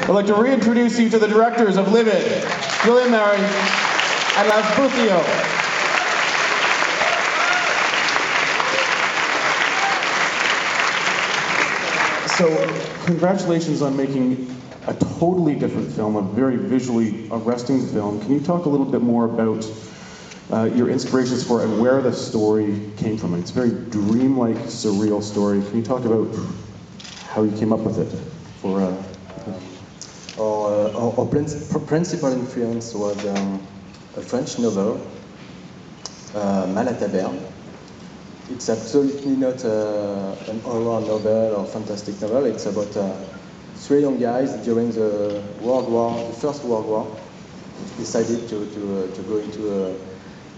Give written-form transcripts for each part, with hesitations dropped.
I'd like to reintroduce you to the directors of Livide, Julien, Maury, and Bustillo. So, congratulations on making a totally different film, a very visually arresting film. Can you talk a little bit more about your inspirations for it and where the story came from? It's a very dreamlike, surreal story. Can you talk about how you came up with it? Our principal influence was a French novel, Malataber. It's absolutely not an horror novel or fantastic novel. It's about three young guys during the First World War, decided to go into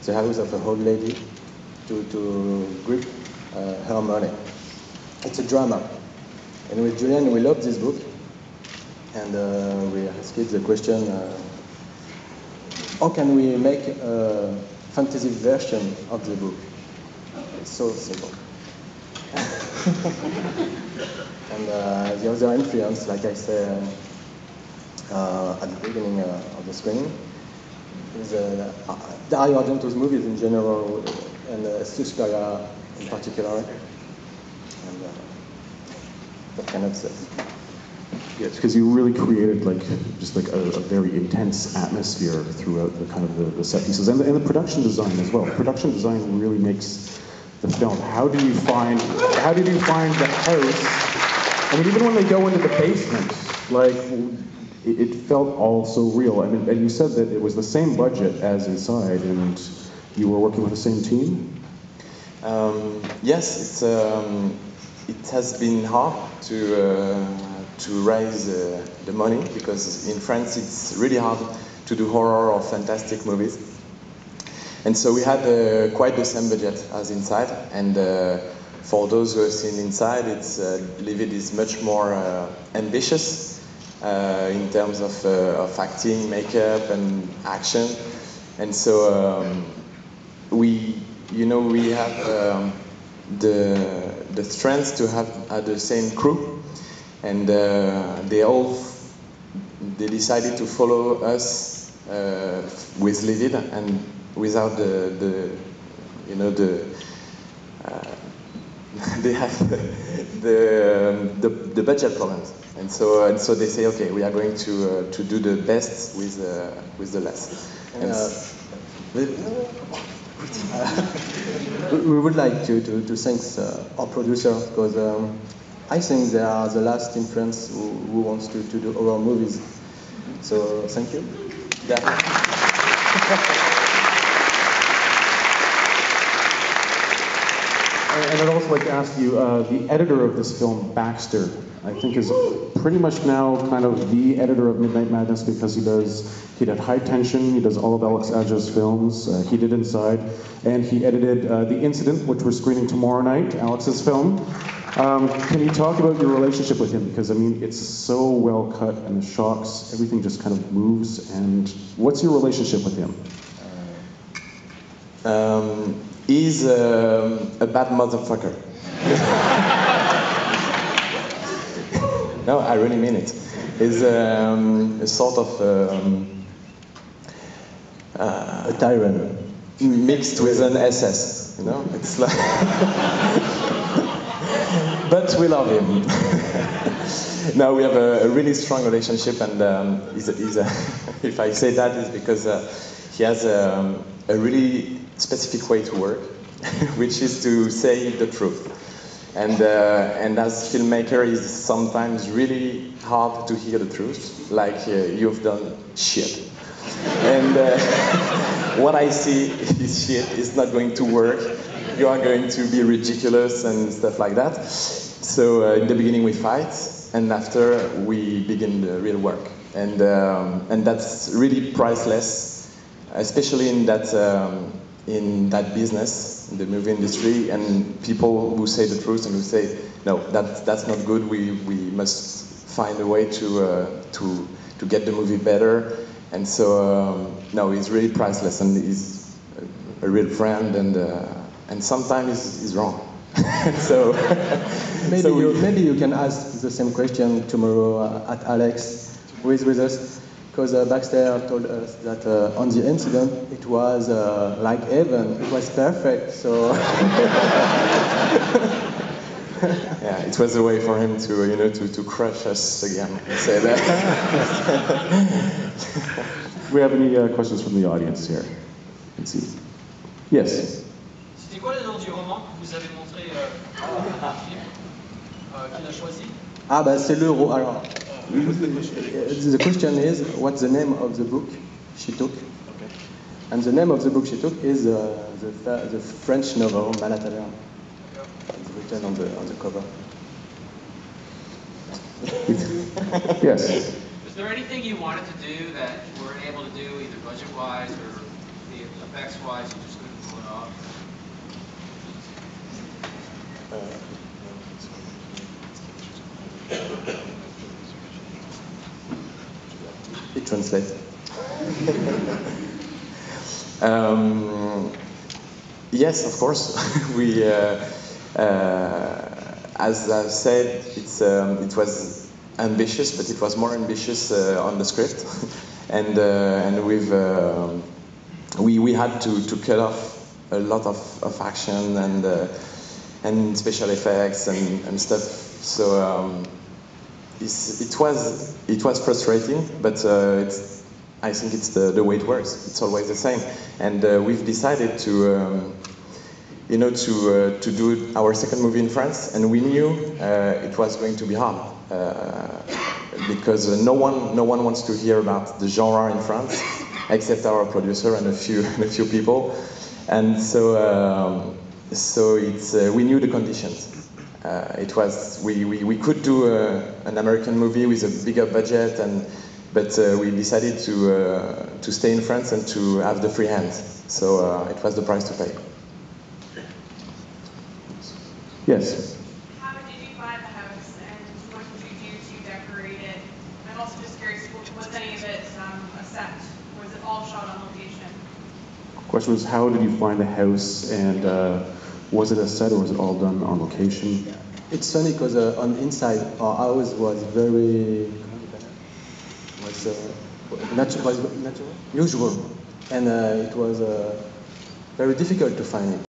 the house of an old lady to grip her money. It's a drama. And with Julien, we loved this book. And we asked the question, how can we make a fantasy version of the book? It's so simple. And the other influence, like I said at the beginning of the screening, is Dario Argento's movies in general, and Suspiria in particular, and that kind of stuff. Yes, because you really created a very intense atmosphere throughout the kind of the set pieces and the production design as well. The production design really makes the film. How did you find the house? I mean, even when they go into the basement, it felt all so real. I mean, and you said that it was the same budget as Inside, and you were working with the same team. Yes, it has been hard to raise the money, because in France it's really hard to do horror or fantastic movies. And so we had quite the same budget as Inside, and for those who have seen Inside, Livide is much more ambitious in terms of acting, makeup, and action. And so we have the strength to have the same crew. And they decided to follow us with Livide, and without they have the budget problems, and so they say, okay, we are going to do the best with the less. We would like to thank our producer, because I think they are the last in France who wants to do horror movies. So thank you. And I'd also like to ask you, the editor of this film, Baxter, I think is pretty much now kind of the editor of Midnight Madness, because he did High Tension, he does all of Alexandre's films, he did Inside, and he edited The Incident, which we're screening tomorrow night, Alex's film. Can you talk about your relationship with him? Because, I mean, it's so well cut, and the shocks, everything just kind of moves, and what's your relationship with him? He's a bad motherfucker. No, I really mean it. He's a sort of a tyrant mixed with an SS. You know, it's like. But we love him. No, we have a really strong relationship, and if I say that, it's because he has a really specific way to work, which is to say the truth. And as filmmaker, it's sometimes really hard to hear the truth, like you've done shit. And what I see is shit is not going to work. You are going to be ridiculous and stuff like that. So in the beginning we fight, and after we begin the real work. And that's really priceless, especially in that business, in the movie industry, and people who say the truth and who say, no, that's not good, we must find a way to get the movie better. And so, no, he's really priceless, and he's a real friend, and sometimes he's wrong. So maybe you can ask the same question tomorrow at Alex. with us, because Baxter told us that on the incident it was like heaven, it was perfect. So yeah, it was a way for him to to crush us again. Say that. Do we have any questions from the audience here? Let's see. Yes. C'était quoi le nom du roman que vous avez montré qu'il a choisi? Ah bah c'est l'euro. Alors, the question is, what's the name of the book she took? Okay. And the name of the book she took is the French novel MADNESS'11. It's written on the cover. Yes. Was there anything you wanted to do that you weren't able to do, either budget-wise or the effects-wise, you just couldn't pull it off? It translates. Yes, of course. We, as I've said, it was ambitious, but it was more ambitious on the script, and we had to cut off a lot of action and special effects and stuff. So it was frustrating, but I think it's the way it works. It's always the same, and we've decided to do our second movie in France, and we knew it was going to be hard because no one wants to hear about the genre in France except our producer and a few people, and so we knew the conditions. It was we could do an American movie with a bigger budget, but we decided to stay in France and to have the free hand. So it was the price to pay. Yes. How did you find the house, and what did you do to decorate it? I'm also just curious, was any of it a set, or was it all shot on location? Question was, how did you find the house, and was it a set or was it all done on location? It's funny because on the inside our house was very natural, usual, and it was very difficult to find it.